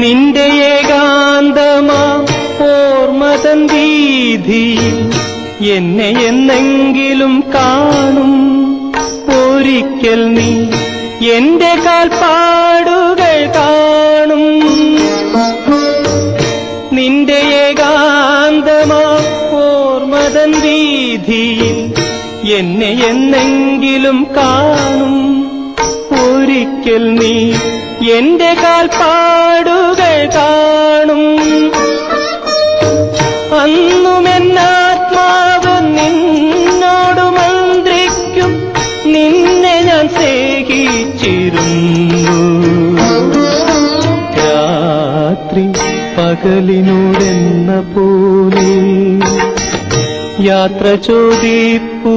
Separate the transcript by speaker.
Speaker 1: നിന്റെ ഏകാന്തമാ ഓർമ്മതൻ വീതിയിൽ എന്നെ എന്നെങ്കിലും കാണും. ഒരിക്കൽ നീ എന്റെ കാൽപ്പാടുകൾ കാണും. നിന്റെ ഏകാന്തമാ ഓർമ്മതൻ വീതിയിൽ എന്നെ എന്നെങ്കിലും കാണും. ഒരിക്കൽ നീ എന്റെ കാൽപ്പാടുകൾ കാണും. അന്നുമെന്നാത്മാവ് നിന്നോട് മന്ത്രിക്കും, നിന്നെ ഞാൻ സ്നേഹിച്ചിരുന്നു. രാത്രി പകലിനോടെന്ന പോലെ യാത്ര ചോദിപ്പൂ